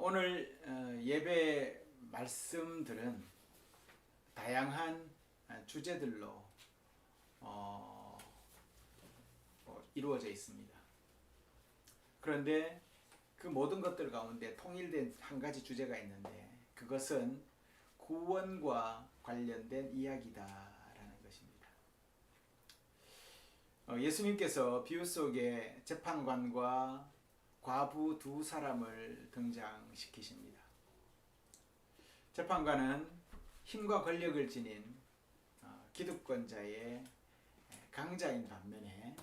오늘 예배 말씀들은 다양한 주제들로 이루어져 있습니다. 그런데 그 모든 것들 가운데 통일된 한 가지 주제가 있는데 그것은 구원과 관련된 이야기다라는 것입니다. 예수님께서 비유 속에 재판관과 과부 두 사람을 등장시키십니다. 재판관은 힘과 권력을 지닌 기득권자의 강자인 반면에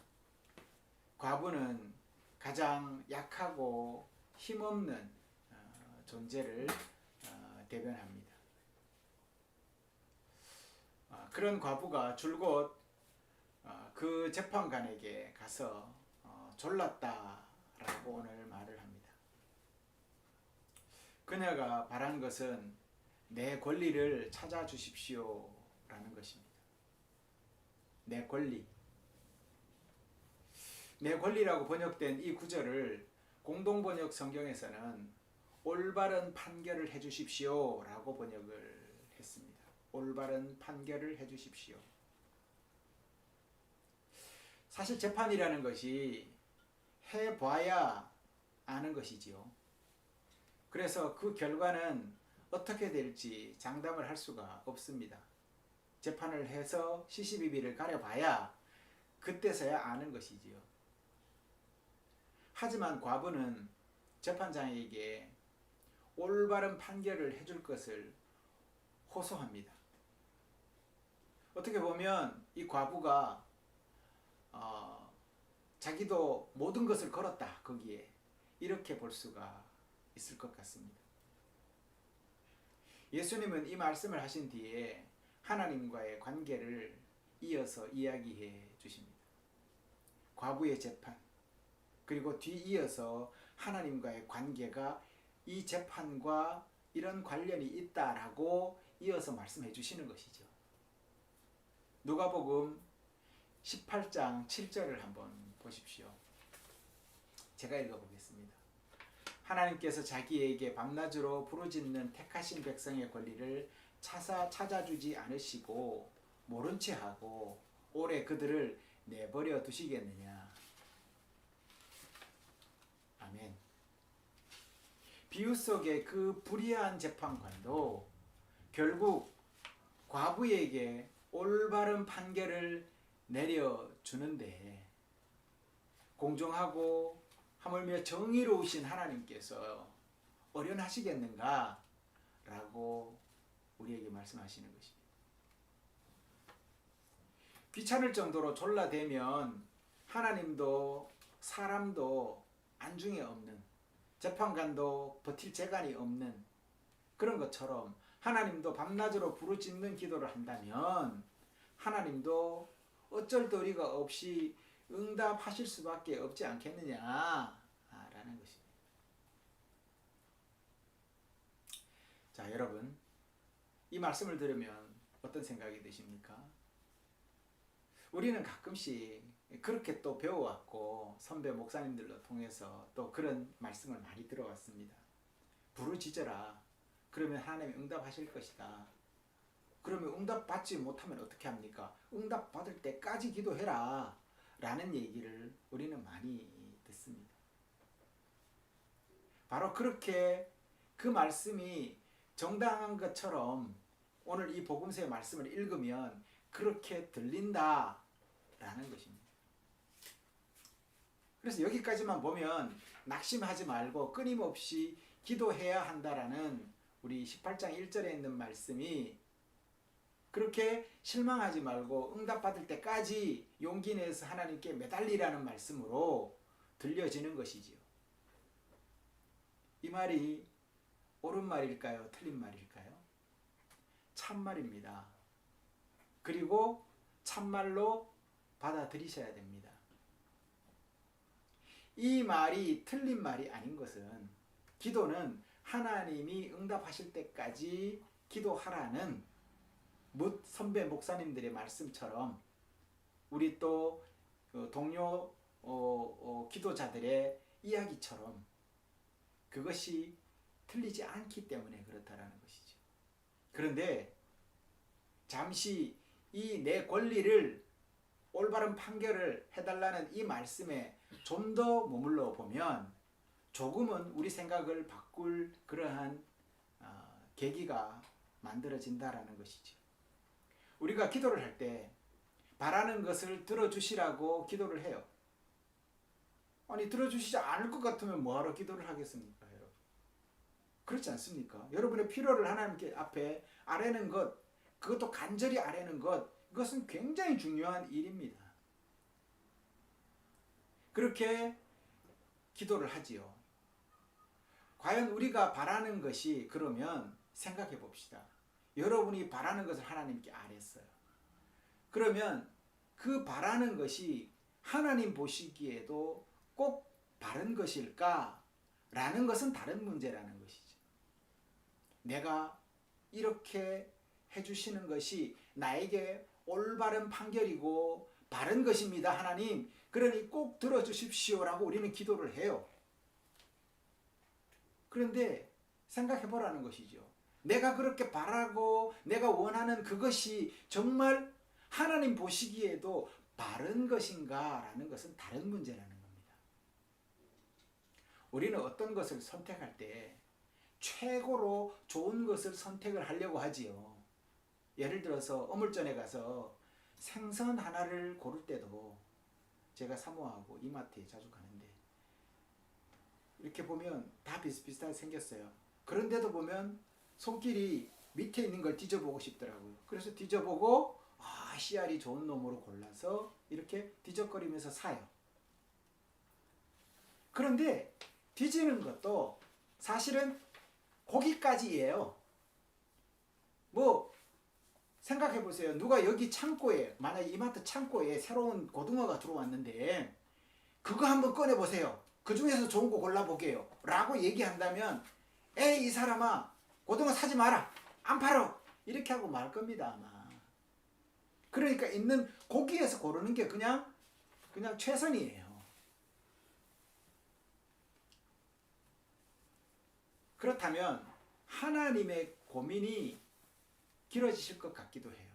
과부는 가장 약하고 힘없는 존재를 대변합니다. 그런 과부가 줄곧 그 재판관에게 가서 졸랐다라고 오늘 말을 합니다. 그녀가 바란 것은 내 권리를 찾아주십시오 라는 것입니다. 내 권리. 내 권리라고 번역된 이 구절을 공동번역 성경에서는 올바른 판결을 해주십시오 라고 번역을 했습니다. 올바른 판결을 해주십시오. 사실 재판이라는 것이 해봐야 아는 것이지요. 그래서 그 결과는 어떻게 될지 장담을 할 수가 없습니다. 재판을 해서 시시비비를 가려봐야 그때서야 아는 것이지요. 하지만 과부는 재판장에게 올바른 판결을 해줄 것을 호소합니다. 어떻게 보면 이 과부가 자기도 모든 것을 걸었다 거기에 이렇게 볼 수가 있을 것 같습니다. 예수님은 이 말씀을 하신 뒤에 하나님과의 관계를 이어서 이야기해 주십니다. 과부의 재판 그리고 뒤이어서 하나님과의 관계가 이 재판과 이런 관련이 있다라고 이어서 말씀해 주시는 것이죠. 누가복음 18장 7절을 한번 보십시오. 제가 읽어보겠습니다. 하나님께서 자기에게 밤낮으로 부르짖는 택하신 백성의 권리를 찾아주지 않으시고 모른 채 하고 오래 그들을 내버려 두시겠느냐. 아멘. 비유 속의 그 불의한 재판관도 결국 과부에게 올바른 판결을 내려주는데 공정하고 하물며 정의로우신 하나님께서 어련하시겠는가? 라고 우리에게 말씀하시는 것입니다. 귀찮을 정도로 졸라대면 하나님도 사람도 안중에 없는, 재판관도 버틸 재간이 없는 그런 것처럼 하나님도 밤낮으로 부르짖는 기도를 한다면 하나님도 어쩔 도리가 없이 응답하실 수밖에 없지 않겠느냐라는 것입니다. 자, 여러분, 이 말씀을 들으면 어떤 생각이 드십니까? 우리는 가끔씩 그렇게 또 배워왔고 선배 목사님들로 통해서 또 그런 말씀을 많이 들어왔습니다. 부르짖어라. 그러면 하나님이 응답하실 것이다. 그러면 응답받지 못하면 어떻게 합니까? 응답받을 때까지 기도해라 라는 얘기를 우리는 많이 듣습니다. 바로 그렇게 그 말씀이 정당한 것처럼 오늘 이 복음서의 말씀을 읽으면 그렇게 들린다 라는 것입니다. 그래서 여기까지만 보면 낙심하지 말고 끊임없이 기도해야 한다라는 우리 18장 1절에 있는 말씀이 그렇게 실망하지 말고 응답받을 때까지 용기 내서 하나님께 매달리라는 말씀으로 들려지는 것이지요. 이 말이 옳은 말일까요? 틀린 말일까요? 참말입니다. 그리고 참말로 받아들이셔야 됩니다. 이 말이 틀린 말이 아닌 것은 기도는 하나님이 응답하실 때까지 기도하라는 뭇 선배 목사님들의 말씀처럼 우리 또 동료 기도자들의 이야기처럼 그것이 틀리지 않기 때문에 그렇다라는 것이죠. 그런데 잠시 이 내 권리를 올바른 판결을 해달라는 이 말씀에 좀 더 머물러 보면 조금은 우리 생각을 바꿀 그러한 계기가 만들어진다라는 것이죠. 우리가 기도를 할 때 바라는 것을 들어주시라고 기도를 해요. 아니 들어주시지 않을 것 같으면 뭐하러 기도를 하겠습니까, 여러분? 그렇지 않습니까? 여러분의 필요를 하나님께 앞에 아뢰는 것, 그것도 간절히 아뢰는 것, 이것은 굉장히 중요한 일입니다. 그렇게 기도를 하지요. 과연 우리가 바라는 것이 그러면 생각해 봅시다. 여러분이 바라는 것을 하나님께 아뢰었어요. 그러면 그 바라는 것이 하나님 보시기에도 꼭 바른 것일까? 라는 것은 다른 문제라는 것이죠. 내가 이렇게 해주시는 것이 나에게 올바른 판결이고 바른 것입니다, 하나님. 그러니 꼭 들어주십시오라고 우리는 기도를 해요. 그런데 생각해 보라는 것이죠. 내가 그렇게 바라고 내가 원하는 그것이 정말 하나님 보시기에도 바른 것인가 라는 것은 다른 문제라는 겁니다. 우리는 어떤 것을 선택할 때 최고로 좋은 것을 선택을 하려고 하지요. 예를 들어서 어물전에 가서 생선 하나를 고를 때도 제가 사모하고 이마트에 자주 가는데 이렇게 보면 다 비슷비슷하게 생겼어요. 그런데도 보면 손길이 밑에 있는 걸 뒤져보고 싶더라고요. 그래서 뒤져보고 씨알이 좋은 놈으로 골라서 이렇게 뒤적거리면서 사요. 그런데 뒤지는 것도 사실은 거기까지예요. 뭐 생각해 보세요. 누가 여기 창고에, 만약에 이마트 창고에 새로운 고등어가 들어왔는데 그거 한번 꺼내 보세요. 그 중에서 좋은 거 골라보게요 라고 얘기한다면 에이 이 사람아 고등어 사지 마라, 안 팔어, 이렇게 하고 말 겁니다 아마. 그러니까 있는 고기에서 고르는 게 그냥 최선이에요. 그렇다면 하나님의 고민이 길어지실 것 같기도 해요.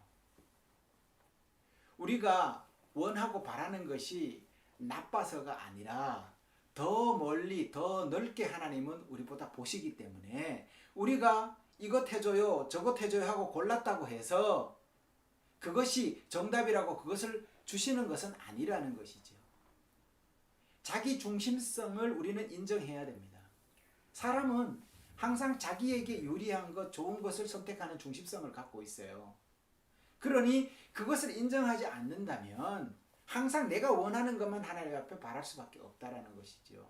우리가 원하고 바라는 것이 나빠서가 아니라 더 멀리 더 넓게 하나님은 우리보다 보시기 때문에 우리가 이것 해줘요 저것 해줘요 하고 골랐다고 해서 그것이 정답이라고 그것을 주시는 것은 아니라는 것이죠. 자기 중심성을 우리는 인정해야 됩니다. 사람은 항상 자기에게 유리한 것, 좋은 것을 선택하는 중심성을 갖고 있어요. 그러니 그것을 인정하지 않는다면 항상 내가 원하는 것만 하나님 앞에 바랄 수밖에 없다라는 것이죠.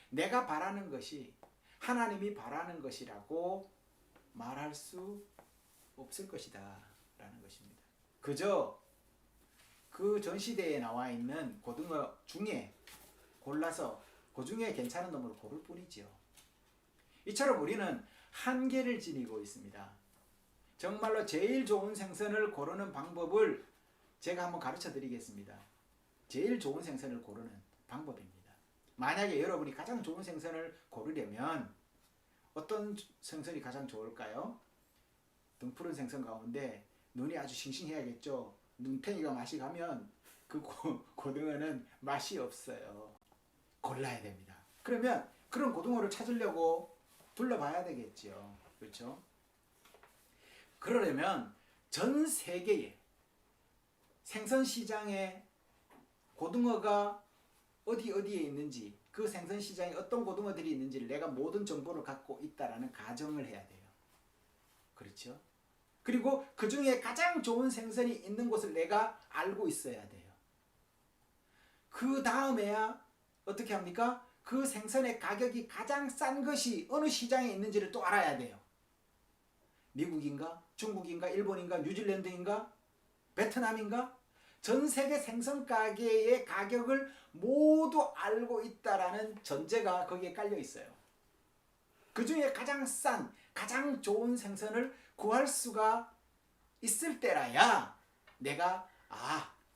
내가 바라는 것이 하나님이 바라는 것이라고 말할 수 없을 것이다 라는 것입니다. 그저 그 전시대에 나와 있는 고등어 중에 골라서 그 중에 괜찮은 놈으로 고를 뿐이죠. 이처럼 우리는 한계를 지니고 있습니다. 정말로 제일 좋은 생선을 고르는 방법을 제가 한번 가르쳐 드리겠습니다. 제일 좋은 생선을 고르는 방법입니다. 만약에 여러분이 가장 좋은 생선을 고르려면 어떤 생선이 가장 좋을까요? 등푸른 생선 가운데 눈이 아주 싱싱해야겠죠. 눈탱이가 맛이 가면 그 고등어는 맛이 없어요. 골라야 됩니다. 그러면 그런 고등어를 찾으려고 둘러봐야 되겠죠. 그렇죠? 그러려면 전 세계에 생선 시장에 고등어가 어디에 있는지, 그 생선 시장에 어떤 고등어들이 있는지를 내가 모든 정보를 갖고 있다라는 가정을 해야 돼요. 그렇죠? 그리고 그 중에 가장 좋은 생선이 있는 곳을 내가 알고 있어야 돼요. 그 다음에야 어떻게 합니까? 그 생선의 가격이 가장 싼 것이 어느 시장에 있는지를 또 알아야 돼요. 미국인가? 중국인가? 일본인가? 뉴질랜드인가? 베트남인가? 전 세계 생선 가게의 가격을 모두 알고 있다라는 전제가 거기에 깔려 있어요. 그 중에 가장 싼, 가장 좋은 생선을 구할 수가 있을 때라야 내가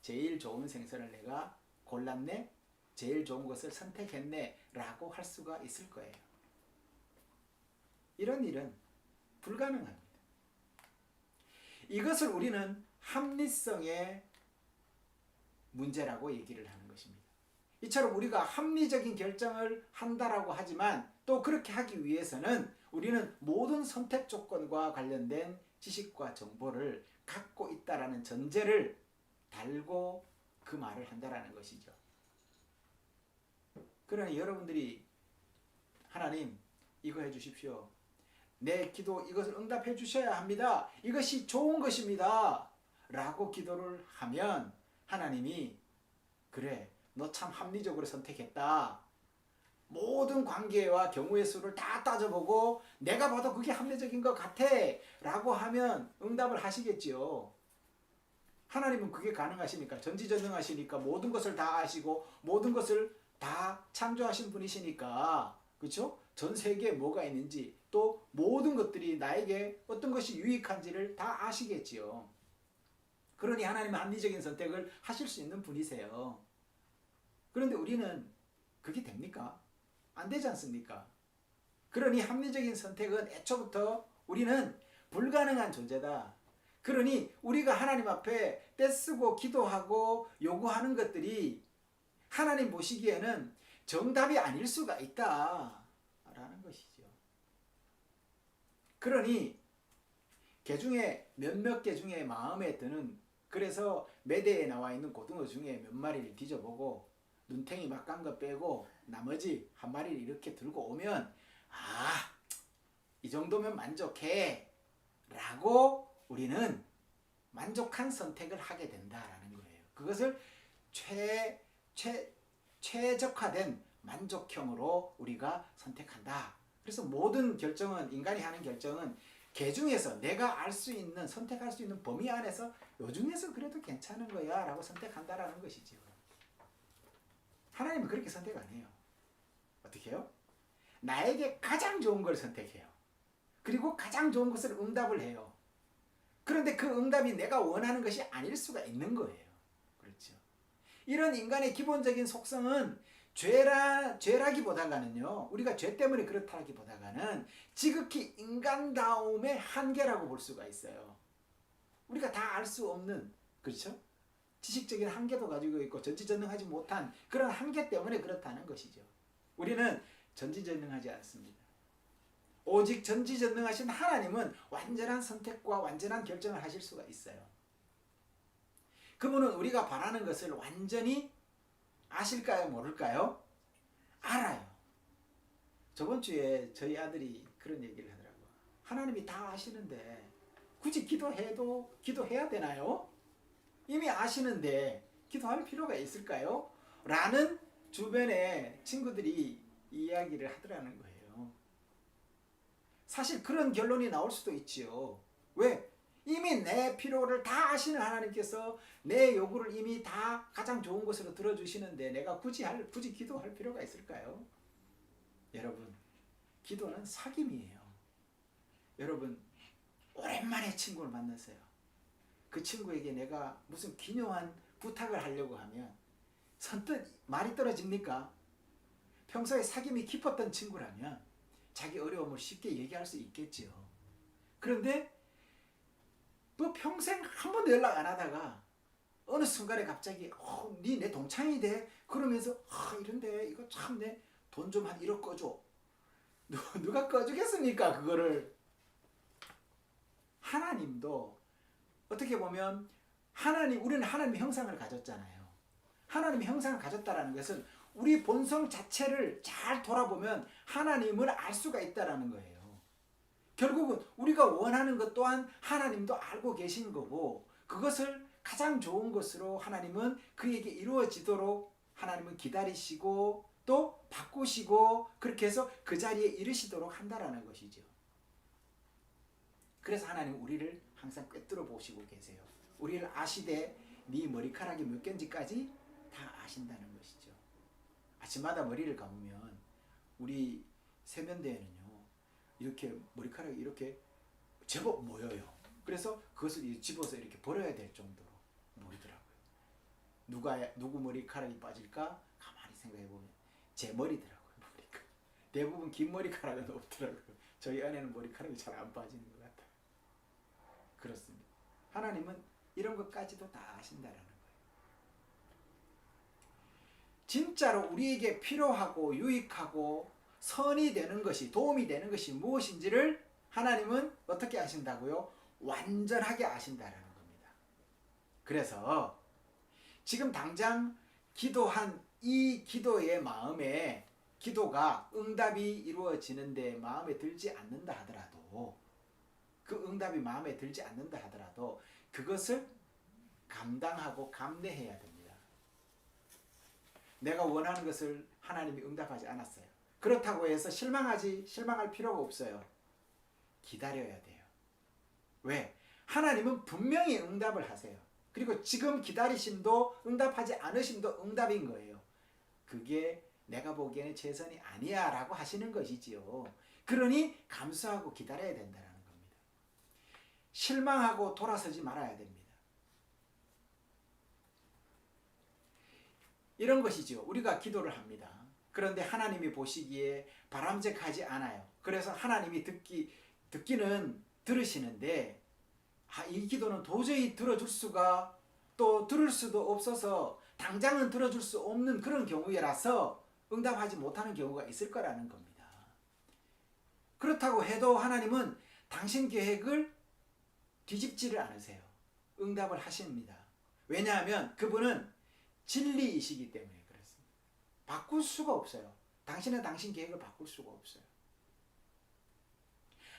제일 좋은 생선을 내가 골랐네, 제일 좋은 것을 선택했네 라고 할 수가 있을 거예요. 이런 일은 불가능합니다. 이것을 우리는 합리성의 문제라고 얘기를 하는 것입니다. 이처럼 우리가 합리적인 결정을 한다라고 하지만 또 그렇게 하기 위해서는 우리는 모든 선택 조건과 관련된 지식과 정보를 갖고 있다라는 전제를 달고 그 말을 한다라는 것이죠. 그러니 여러분들이 하나님 이거 해주십시오. 내 기도 이것을 응답해 주셔야 합니다. 이것이 좋은 것입니다. 라고 기도를 하면 하나님이 그래 너 참 합리적으로 선택했다. 모든 관계와 경우의 수를 다 따져보고 내가 봐도 그게 합리적인 것 같아 라고 하면 응답을 하시겠지요. 하나님은 그게 가능하시니까 전지전능하시니까 모든 것을 다 아시고 모든 것을 다 창조하신 분이시니까 그렇죠? 전 세계에 뭐가 있는지 또 모든 것들이 나에게 어떤 것이 유익한지를 다 아시겠지요. 그러니 하나님은 합리적인 선택을 하실 수 있는 분이세요. 그런데 우리는 그게 됩니까? 안 되지 않습니까? 그러니 합리적인 선택은 애초부터 우리는 불가능한 존재다. 그러니 우리가 하나님 앞에 떼쓰고 기도하고 요구하는 것들이 하나님 보시기에는 정답이 아닐 수가 있다라는 것이죠. 그러니 개중에 몇몇 개 중에 마음에 드는 그래서 매대에 나와 있는 고등어 중에 몇 마리를 뒤져보고 눈탱이 막 깐 거 빼고 나머지 한 마리를 이렇게 들고 오면 이 정도면 만족해 라고 우리는 만족한 선택을 하게 된다라는 거예요. 그것을 최적화된 만족형으로 우리가 선택한다. 그래서 모든 결정은 인간이 하는 결정은 개 중에서 내가 알 수 있는 선택할 수 있는 범위 안에서 요 중에서 그래도 괜찮은 거야 라고 선택한다라는 것이죠. 하나님은 그렇게 선택 안 해요. 어떻게 해요? 나에게 가장 좋은 걸 선택해요. 그리고 가장 좋은 것을 응답을 해요. 그런데 그 응답이 내가 원하는 것이 아닐 수가 있는 거예요. 그렇죠. 이런 인간의 기본적인 속성은 죄라기보다가는요, 우리가 죄 때문에 그렇다기보다가는 지극히 인간다움의 한계라고 볼 수가 있어요. 우리가 다 알 수 없는, 그렇죠? 지식적인 한계도 가지고 있고 전지전능하지 못한 그런 한계 때문에 그렇다는 것이죠. 우리는 전지전능하지 않습니다. 오직 전지전능하신 하나님은 완전한 선택과 완전한 결정을 하실 수가 있어요. 그분은 우리가 바라는 것을 완전히 아실까요? 모를까요? 알아요. 저번 주에 저희 아들이 그런 얘기를 하더라고요. 하나님이 다 아시는데 굳이 기도해야 되나요? 이미 아시는데 기도할 필요가 있을까요? 라는 주변의 친구들이 이야기를 하더라는 거예요. 사실 그런 결론이 나올 수도 있지요. 왜? 이미 내 필요를 다 아시는 하나님께서 내 요구를 이미 다 가장 좋은 것으로 들어주시는데 내가 굳이 기도할 필요가 있을까요? 여러분, 기도는 사귐이에요. 여러분, 오랜만에 친구를 만났어요. 그 친구에게 내가 무슨 기묘한 부탁을 하려고 하면 선뜻 말이 떨어집니까? 평소에 사귐이 깊었던 친구라면 자기 어려움을 쉽게 얘기할 수 있겠지요. 그런데 뭐 평생 한 번도 연락 안 하다가 어느 순간에 갑자기 니 내 동창이 돼? 그러면서 이런데 이거 참 내 돈 좀 한 1억 꺼줘. 누가 꺼주겠습니까? 그거를. 하나님도 어떻게 보면 우리는 하나님의 형상을 가졌잖아요. 하나님의 형상을 가졌다라는 것은 우리 본성 자체를 잘 돌아보면 하나님을 알 수가 있다라는 거예요. 결국은 우리가 원하는 것 또한 하나님도 알고 계신 거고 그것을 가장 좋은 것으로 하나님은 그에게 이루어지도록 하나님은 기다리시고 또 바꾸시고 그렇게 해서 그 자리에 이르시도록 한다라는 것이죠. 그래서 하나님은 우리를 항상 꿰뚫어 보시고 계세요. 우리를 아시되 네 머리카락이 몇 개인지까지 다 아신다는 것이죠. 아침마다 머리를 감으면 우리 세면대에는요. 이렇게 머리카락이 이렇게 제법 모여요. 그래서 그것을 집어서 이렇게 버려야 될 정도로 모이더라고요. 누구 머리카락이 빠질까? 가만히 생각해 보면 제 머리더라고요. 머리카락. 대부분 긴 머리카락은 없더라고요. 저희 아내는 머리카락이 잘 안 빠지는 것 같아요. 그렇습니다. 하나님은 이런 것까지도 다 아신다라는 거예요. 진짜로 우리에게 필요하고 유익하고 선이 되는 것이, 도움이 되는 것이 무엇인지를 하나님은 어떻게 아신다고요? 완전하게 아신다라는 겁니다. 그래서 지금 당장 기도한 이 기도의 마음에, 기도가 응답이 이루어지는데 마음에 들지 않는다 하더라도, 그 응답이 마음에 들지 않는다 하더라도 그것을 감당하고 감내해야 됩니다. 내가 원하는 것을 하나님이 응답하지 않았어요. 그렇다고 해서 실망할 필요가 없어요. 기다려야 돼요. 왜? 하나님은 분명히 응답을 하세요. 그리고 지금 기다리심도 응답하지 않으심도 응답인 거예요. 그게 내가 보기에는 최선이 아니야 라고 하시는 것이지요. 그러니 감수하고 기다려야 된다는 겁니다. 실망하고 돌아서지 말아야 됩니다. 이런 것이죠. 우리가 기도를 합니다. 그런데 하나님이 보시기에 바람직하지 않아요. 그래서 하나님이 듣기는 들으시는데 이 기도는 도저히 들어줄 수가, 또 들을 수도 없어서 당장은 들어줄 수 없는 그런 경우라서 응답하지 못하는 경우가 있을 거라는 겁니다. 그렇다고 해도 하나님은 당신 계획을 뒤집지를 않으세요. 응답을 하십니다. 왜냐하면 그분은 진리이시기 때문에 그렇습니다. 바꿀 수가 없어요. 당신은 당신 계획을 바꿀 수가 없어요.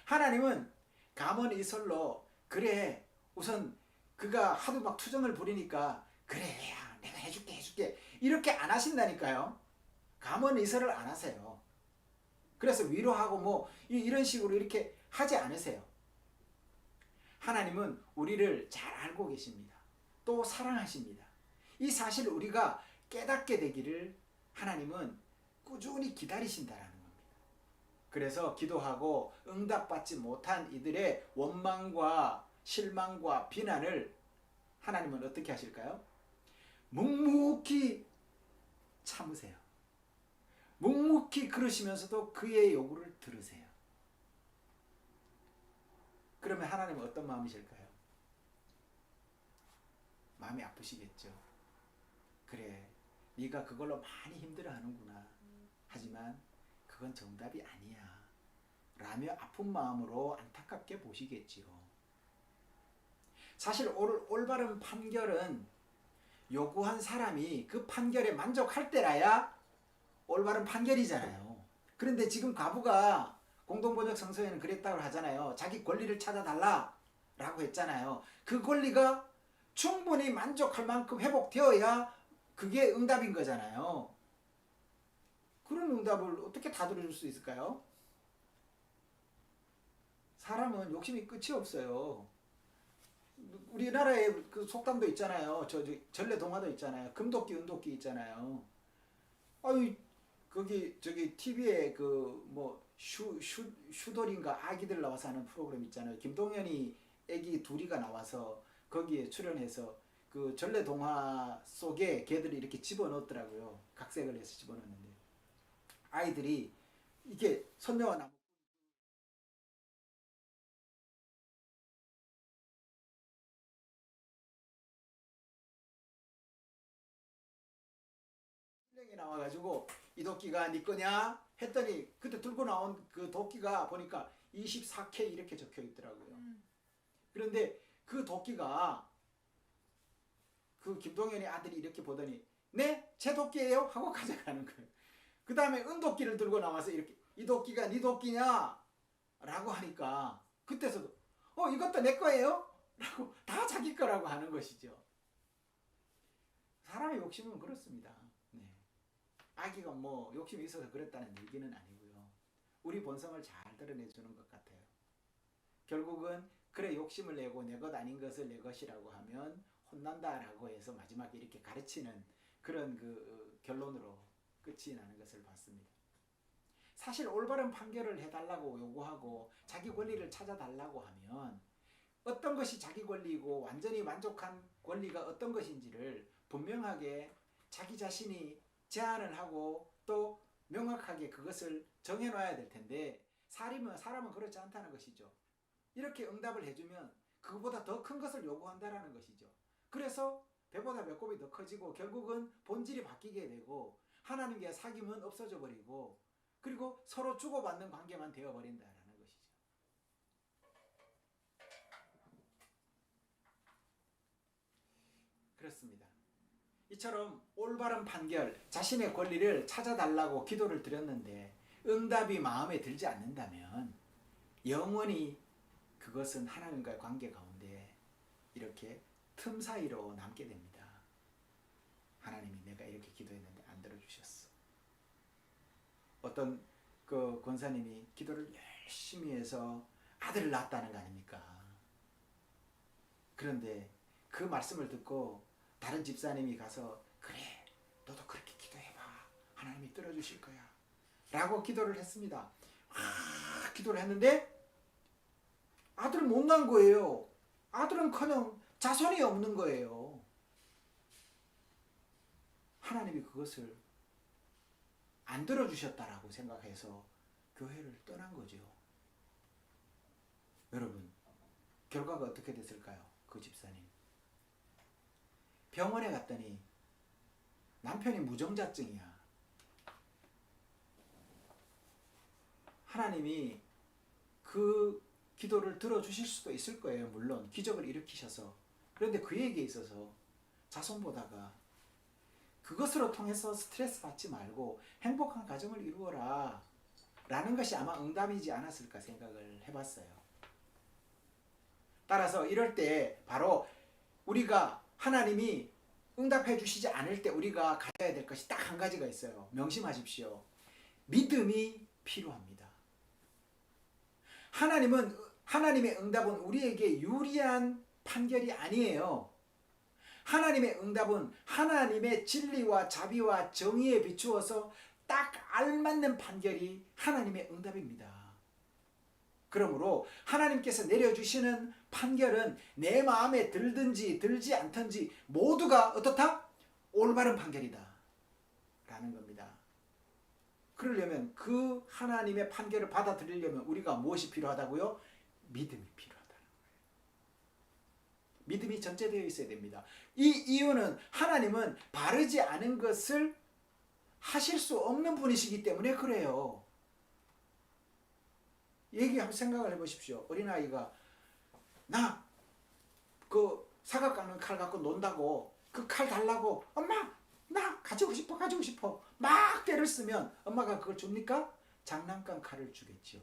하나님은 가문이설로 그래, 우선 그가 하도 막 투정을 부리니까 그래, 야, 내가 해줄게 이렇게 안 하신다니까요. 가문이설을 안 하세요. 그래서 위로하고 뭐 이런 식으로 이렇게 하지 않으세요. 하나님은 우리를 잘 알고 계십니다. 또 사랑하십니다. 이 사실을 우리가 깨닫게 되기를 하나님은 꾸준히 기다리신다라는 겁니다. 그래서 기도하고 응답받지 못한 이들의 원망과 실망과 비난을 하나님은 어떻게 하실까요? 묵묵히 참으세요. 묵묵히 그러시면서도 그의 요구를 들으세요. 그러면 하나님은 어떤 마음이실까요? 마음이 아프시겠죠. 그래, 네가 그걸로 많이 힘들어하는구나. 하지만 그건 정답이 아니야 라며 아픈 마음으로 안타깝게 보시겠지요. 사실 올바른 판결은 요구한 사람이 그 판결에 만족할 때라야 올바른 판결이잖아요. 그런데 지금 과부가 공동번역 성서에는 그랬다고 하잖아요. 자기 권리를 찾아달라 라고 했잖아요. 그 권리가 충분히 만족할 만큼 회복되어야 그게 응답인 거잖아요. 그런 응답을 어떻게 다 들어줄 수 있을까요? 사람은 욕심이 끝이 없어요. 우리나라에 그 속담도 있잖아요. 전래 동화도 있잖아요. 금도끼 은도끼 있잖아요. 아유, 저기 TV에 그 뭐 슈돌인가 아기들 나와서 하는 프로그램 있잖아요. 김동현이 애기 둘이가 나와서 거기에 출연해서 그 전래 동화 속에 걔들이 이렇게 집어넣었더라고요. 각색을 해서 집어넣었는데 아이들이 이게 선녀와 나무 이 나와가지고 이 도끼가 네 거냐 했더니 그때 들고 나온 그 도끼가 보니까 24K 이렇게 적혀 있더라고요. 그런데 그 도끼가 그 김동현의 아들이 이렇게 보더니 네? 제 도끼예요? 하고 가져가는 거예요. 그 다음에 은도끼를 들고 나와서 이렇게 이 도끼가 네 도끼냐? 라고 하니까 그때서도 이것도 내 거예요? 라고 다 자기 거라고 하는 것이죠. 사람의 욕심은 그렇습니다. 네. 아기가 뭐 욕심이 있어서 그랬다는 얘기는 아니고요. 우리 본성을 잘 드러내주는 것 같아요. 결국은 그래 욕심을 내고 내 것 아닌 것을 내 것이라고 하면 혼난다라고 해서 마지막에 이렇게 가르치는 그런 그 결론으로 끝이 나는 것을 봤습니다. 사실 올바른 판결을 해달라고 요구하고 자기 권리를 찾아달라고 하면 어떤 것이 자기 권리이고 완전히 만족한 권리가 어떤 것인지를 분명하게 자기 자신이 제안을 하고 또 명확하게 그것을 정해놔야 될 텐데 사람은 그렇지 않다는 것이죠. 이렇게 응답을 해주면 그보다 더 큰 것을 요구한다라는 것이죠. 그래서 배보다 배꼽이 더 커지고 결국은 본질이 바뀌게 되고 하나님과의 사귐은 없어져 버리고 그리고 서로 주고받는 관계만 되어버린다라는 것이죠. 그렇습니다. 이처럼 올바른 판결, 자신의 권리를 찾아달라고 기도를 드렸는데 응답이 마음에 들지 않는다면 영원히 그것은 하나님과의 관계 가운데 이렇게 틈 사이로 남게 됩니다. 하나님이 내가 이렇게 기도했는데 안 들어주셨어. 어떤 그 권사님이 기도를 열심히 해서 아들을 낳았다는 거 아닙니까? 그런데 그 말씀을 듣고 다른 집사님이 가서 그래 너도 그렇게 기도해봐. 하나님이 들어주실 거야. 라고 기도를 했습니다. 기도를 했는데 아들을 못 낳은 거예요. 아들은커녕 자손이 없는 거예요. 하나님이 그것을 안 들어주셨다라고 생각해서 교회를 떠난 거죠. 여러분, 결과가 어떻게 됐을까요? 그 집사님. 병원에 갔더니 남편이 무정자증이야. 하나님이 그 기도를 들어주실 수도 있을 거예요. 물론 기적을 일으키셔서. 그런데 그에게 있어서 자손보다가 그것으로 통해서 스트레스 받지 말고 행복한 가정을 이루어라 라는 것이 아마 응답이지 않았을까 생각을 해봤어요. 따라서 이럴 때 바로 우리가 하나님이 응답해 주시지 않을 때 우리가 가져야 될 것이 딱 한 가지가 있어요. 명심하십시오. 믿음이 필요합니다. 하나님의 응답은 우리에게 유리한 판결이 아니에요. 하나님의 응답은 하나님의 진리와 자비와 정의에 비추어서 딱 알맞는 판결이 하나님의 응답입니다. 그러므로 하나님께서 내려주시는 판결은 내 마음에 들든지 들지 않든지 모두가 어떻다? 올바른 판결이다 라는 겁니다. 그러려면 그 하나님의 판결을 받아들이려면 우리가 무엇이 필요하다고요? 믿음이 필요하다는 거예요. 믿음이 전제되어 있어야 됩니다. 이 이유는 하나님은 바르지 않은 것을 하실 수 없는 분이시기 때문에 그래요. 한번 생각을 해보십시오. 어린아이가 나 그 사각 깎는 칼 갖고 논다고 그 칼 달라고 엄마 나 가지고 싶어 막 때를 쓰면 엄마가 그걸 줍니까? 장난감 칼을 주겠죠.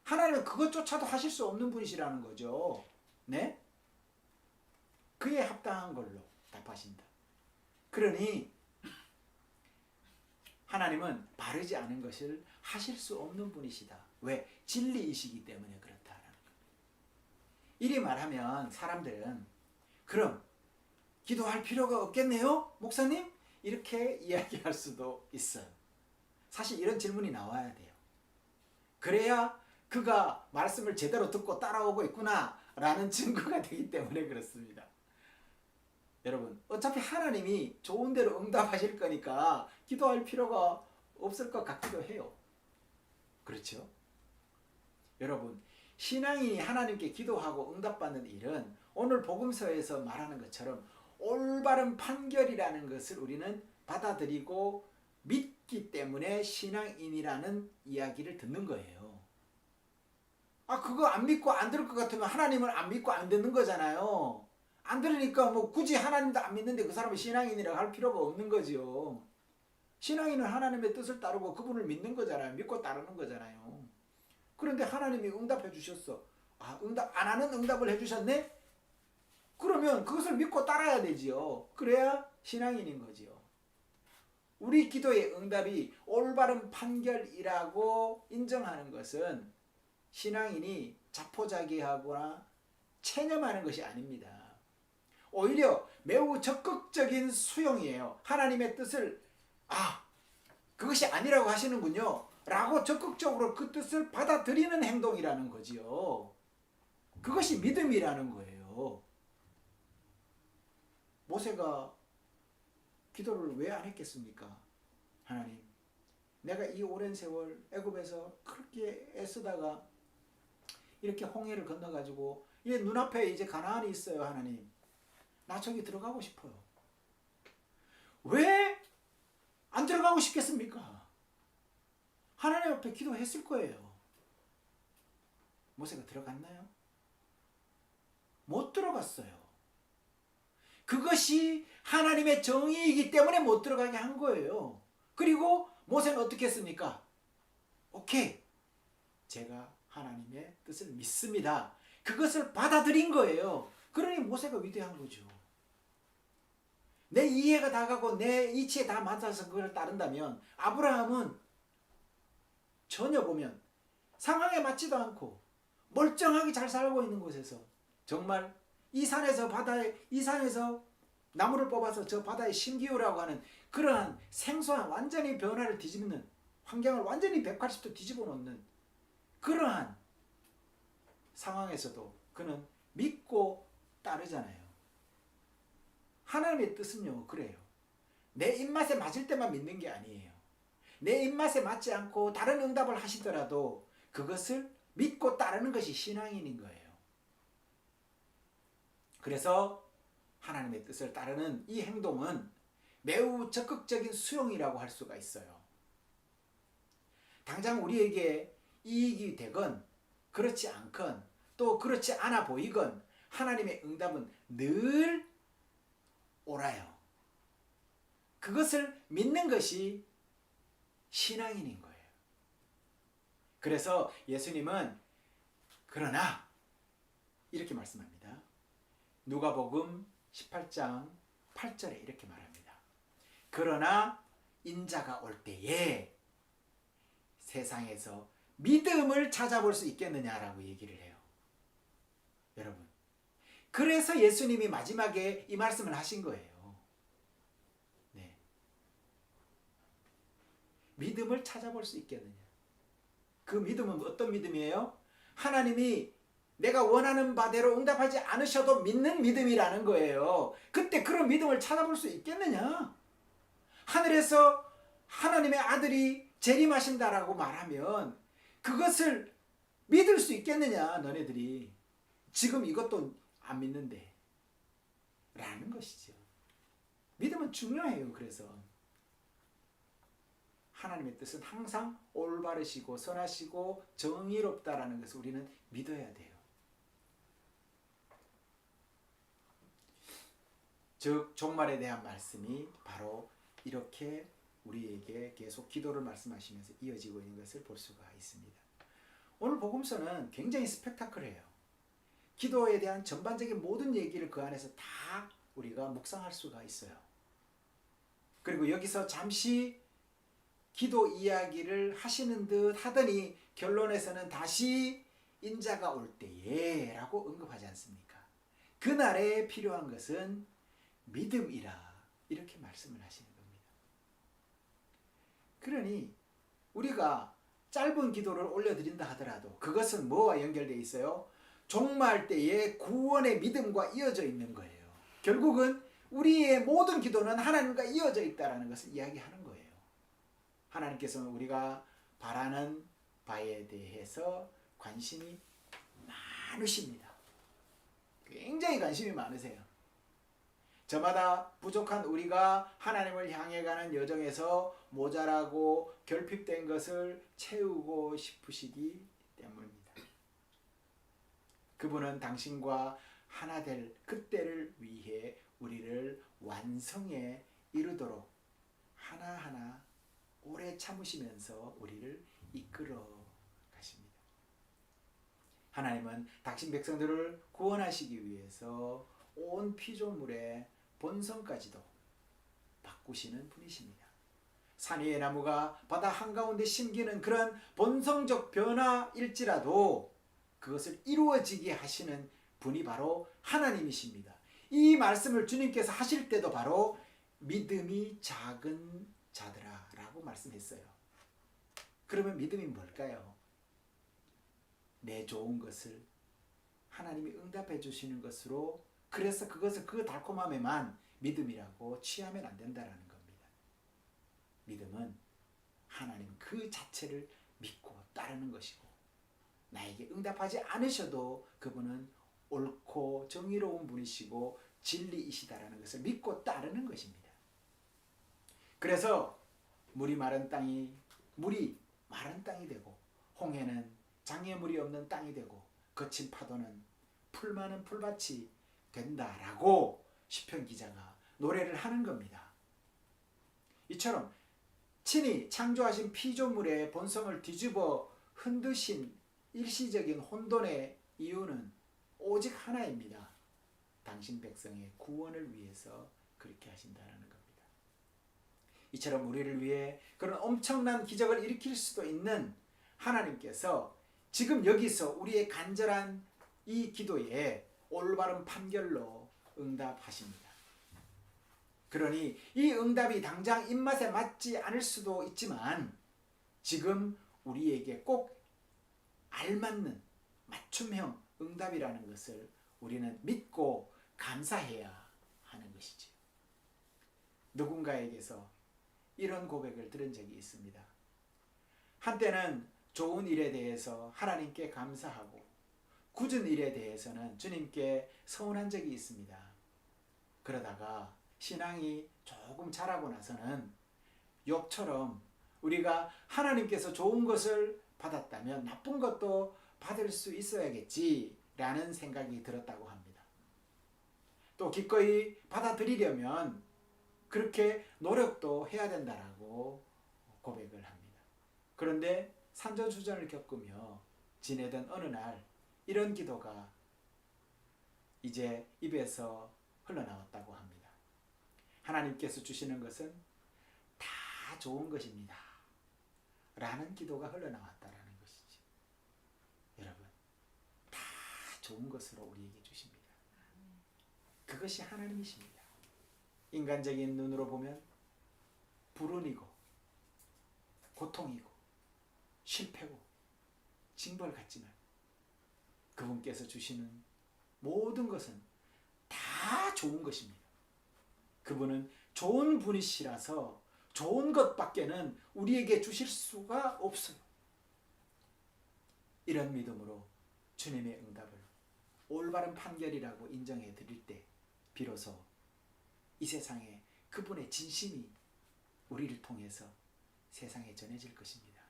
하나님은 그것조차도 하실 수 없는 분이시라는 거죠. 네? 그에 합당한 걸로 답하신다. 그러니 하나님은 바르지 않은 것을 하실 수 없는 분이시다. 왜? 진리이시기 때문에 그렇다라는 겁니다. 이리 말하면 사람들은 그럼 기도할 필요가 없겠네요? 목사님? 이렇게 이야기할 수도 있어요. 사실 이런 질문이 나와야 돼요. 그래야 그가 말씀을 제대로 듣고 따라오고 있구나 라는 증거가 되기 때문에 그렇습니다. 여러분, 어차피 하나님이 좋은 대로 응답하실 거니까 기도할 필요가 없을 것 같기도 해요. 그렇죠? 여러분, 신앙인이 하나님께 기도하고 응답받는 일은 오늘 복음서에서 말하는 것처럼 올바른 판결이라는 것을 우리는 받아들이고 믿기 때문에 신앙인이라는 이야기를 듣는 거예요. 그거 안 믿고 안 들을 것 같으면 하나님을 안 믿고 안 듣는 거잖아요. 안 들으니까 뭐 굳이 하나님도 안 믿는데 그 사람이 신앙인이라고 할 필요가 없는 거죠. 신앙인은 하나님의 뜻을 따르고 그분을 믿는 거잖아요. 믿고 따르는 거잖아요. 그런데 하나님이 응답해 주셨어. 응답 안 하는 응답을 해 주셨네? 그러면 그것을 믿고 따라야 되지요. 그래야 신앙인인 거지요. 우리 기도의 응답이 올바른 판결이라고 인정하는 것은 신앙인이 자포자기하거나 체념하는 것이 아닙니다. 오히려 매우 적극적인 수용이에요. 하나님의 뜻을 그것이 아니라고 하시는군요 라고 적극적으로 그 뜻을 받아들이는 행동이라는 거지요. 그것이 믿음이라는 거예요. 모세가 기도를 왜 안 했겠습니까? 하나님, 내가 이 오랜 세월 애굽에서 그렇게 애쓰다가 이렇게 홍해를 건너가지고 이 눈앞에 이제 가나안이 있어요. 하나님, 나 저기 들어가고 싶어요. 왜 안 들어가고 싶겠습니까? 하나님 앞에 기도했을 거예요. 모세가 들어갔나요? 못 들어갔어요. 그것이 하나님의 정의이기 때문에 못 들어가게 한 거예요. 그리고 모세는 어떻게 했습니까? 오케이, 제가 하나님의 뜻을 믿습니다. 그것을 받아들인 거예요. 그러니 모세가 위대한 거죠. 내 이해가 다 가고 내 이치에 다 맞아서 그걸 따른다면, 아브라함은 전혀 보면 상황에 맞지도 않고 멀쩡하게 잘 살고 있는 곳에서 정말 이 산에서 나무를 뽑아서 저 바다에 심기우라고 하는 그러한 생소한 완전히 변화를 뒤집는, 환경을 완전히 180도 뒤집어 놓는 그러한 상황에서도 그는 믿고 따르잖아요. 하나님의 뜻은요, 그래요. 내 입맛에 맞을 때만 믿는 게 아니에요. 내 입맛에 맞지 않고 다른 응답을 하시더라도 그것을 믿고 따르는 것이 신앙인인 거예요. 그래서 하나님의 뜻을 따르는 이 행동은 매우 적극적인 수용이라고 할 수가 있어요. 당장 우리에게 이익이 되건 그렇지 않건 또 그렇지 않아 보이건 하나님의 응답은 늘 옳아요. 그것을 믿는 것이 신앙인인 거예요. 그래서 예수님은 그러나 이렇게 말씀합니다. 누가복음 18장 8절에 이렇게 말합니다. 그러나 인자가 올 때에 세상에서 믿음을 찾아볼 수 있겠느냐라고 얘기를 해요. 여러분, 그래서 예수님이 마지막에 이 말씀을 하신 거예요. 네. 믿음을 찾아볼 수 있겠느냐. 그 믿음은 어떤 믿음이에요? 하나님이 내가 원하는 바대로 응답하지 않으셔도 믿는 믿음이라는 거예요. 그때 그런 믿음을 찾아볼 수 있겠느냐? 하늘에서 하나님의 아들이 재림하신다라고 말하면 그것을 믿을 수 있겠느냐, 너네들이. 지금 이것도 안 믿는데. 라는 것이죠. 믿음은 중요해요. 그래서 하나님의 뜻은 항상 올바르시고 선하시고 정의롭다라는 것을 우리는 믿어야 돼요. 즉 종말에 대한 말씀이 바로 이렇게 우리에게 계속 기도를 말씀하시면서 이어지고 있는 것을 볼 수가 있습니다. 오늘 복음서는 굉장히 스펙타클해요. 기도에 대한 전반적인 모든 얘기를 그 안에서 다 우리가 묵상할 수가 있어요. 그리고 여기서 잠시 기도 이야기를 하시는 듯 하더니 결론에서는 다시 인자가 올 때에 라고 언급하지 않습니까? 그날에 필요한 것은 믿음이라 이렇게 말씀을 하시는 겁니다. 그러니 우리가 짧은 기도를 올려드린다 하더라도 그것은 뭐와 연결되어 있어요? 종말 때의 구원의 믿음과 이어져 있는 거예요. 결국은 우리의 모든 기도는 하나님과 이어져 있다는 것을 이야기하는 거예요. 하나님께서는 우리가 바라는 바에 대해서 관심이 많으십니다. 굉장히 관심이 많으세요. 저마다 부족한 우리가 하나님을 향해 가는 여정에서 모자라고 결핍된 것을 채우고 싶으시기 때문입니다. 그분은 당신과 하나 될 그때를 위해 우리를 완성에 이르도록 하나하나 오래 참으시면서 우리를 이끌어 가십니다. 하나님은 당신 백성들을 구원하시기 위해서 온 피조물의 본성까지도 바꾸시는 분이십니다. 산 위의 나무가 바다 한가운데 심기는 그런 본성적 변화일지라도 그것을 이루어지게 하시는 분이 바로 하나님이십니다. 이 말씀을 주님께서 하실 때도 바로 믿음이 작은 자들아 라고 말씀했어요. 그러면 믿음이 뭘까요? 내 좋은 것을 하나님이 응답해 주시는 것으로, 그래서 그것을 그 달콤함에만 믿음이라고 취하면 안 된다는 겁니다. 믿음은 하나님 그 자체를 믿고 따르는 것이고, 나에게 응답하지 않으셔도 그분은 옳고 정의로운 분이시고 진리이시다라는 것을 믿고 따르는 것입니다. 그래서 물이 마른 땅이 되고, 홍해는 장애물이 없는 땅이 되고, 거친 파도는 풀 많은 풀밭이 된다라고 시편 기자가 노래를 하는 겁니다. 이처럼 친히 창조하신 피조물의 본성을 뒤집어 흔드신 일시적인 혼돈의 이유는 오직 하나입니다. 당신 백성의 구원을 위해서 그렇게 하신다는 겁니다. 이처럼 우리를 위해 그런 엄청난 기적을 일으킬 수도 있는 하나님께서 지금 여기서 우리의 간절한 이 기도에 올바른 판결로 응답하십니다. 그러니 이 응답이 당장 입맛에 맞지 않을 수도 있지만 지금 우리에게 꼭 알맞는 맞춤형 응답이라는 것을 우리는 믿고 감사해야 하는 것이죠. 누군가에게서 이런 고백을 들은 적이 있습니다. 한때는 좋은 일에 대해서 하나님께 감사하고 굳은 일에 대해서는 주님께 서운한 적이 있습니다. 그러다가 신앙이 조금 자라고 나서는 욥처럼 우리가 하나님께서 좋은 것을 받았다면 나쁜 것도 받을 수 있어야겠지라는 생각이 들었다고 합니다. 또 기꺼이 받아들이려면 그렇게 노력도 해야 된다라고 고백을 합니다. 그런데 산전수전을 겪으며 지내던 어느 날 이런 기도가 이제 입에서 흘러나왔다고 합니다. 하나님께서 주시는 것은 다 좋은 것입니다. 라는 기도가 흘러나왔다라는 것이지. 여러분, 다 좋은 것으로 우리에게 주십니다. 그것이 하나님이십니다. 인간적인 눈으로 보면 불운이고 고통이고 실패고 징벌 같지만 그분께서 주시는 모든 것은 다 좋은 것입니다. 그분은 좋은 분이시라서 좋은 것밖에는 우리에게 주실 수가 없어요. 이런 믿음으로 주님의 응답을 올바른 판결이라고 인정해 드릴 때 비로소 이 세상에 그분의 진심이 우리를 통해서 세상에 전해질 것입니다.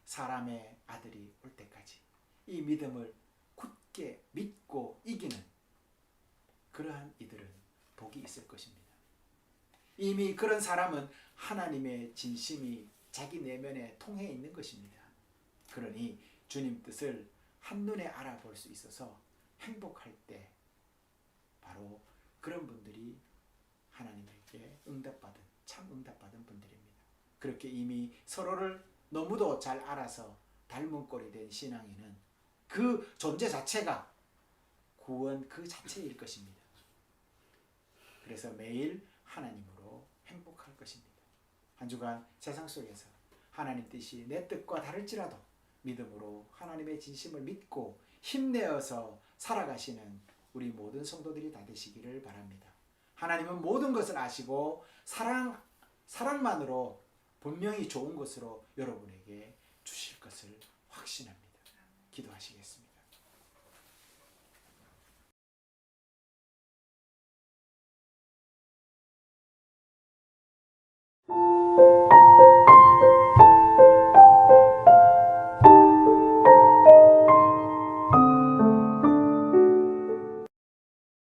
사람의 아들이 올 때까지 이 믿음을 굳게 믿고 이기는 그러한 이들은 복이 있을 것입니다. 이미 그런 사람은 하나님의 진심이 자기 내면에 통해 있는 것입니다. 그러니 주님 뜻을 한눈에 알아볼 수 있어서 행복할 때 바로 그런 분들이 하나님에게 응답받은 참 응답받은 분들입니다. 그렇게 이미 서로를 너무도 잘 알아서 닮은 꼴이 된 신앙인은 그 존재 자체가 구원 그 자체일 것입니다. 그래서 매일 하나님으로 행복할 것입니다. 한 주간 세상 속에서 하나님 뜻이 내 뜻과 다를지라도 믿음으로 하나님의 진심을 믿고 힘내어서 살아가시는 우리 모든 성도들이 다 되시기를 바랍니다. 하나님은 모든 것을 아시고 사랑만으로 분명히 좋은 것으로 여러분에게 주실 것을 확신합니다. 기도하시겠습니다.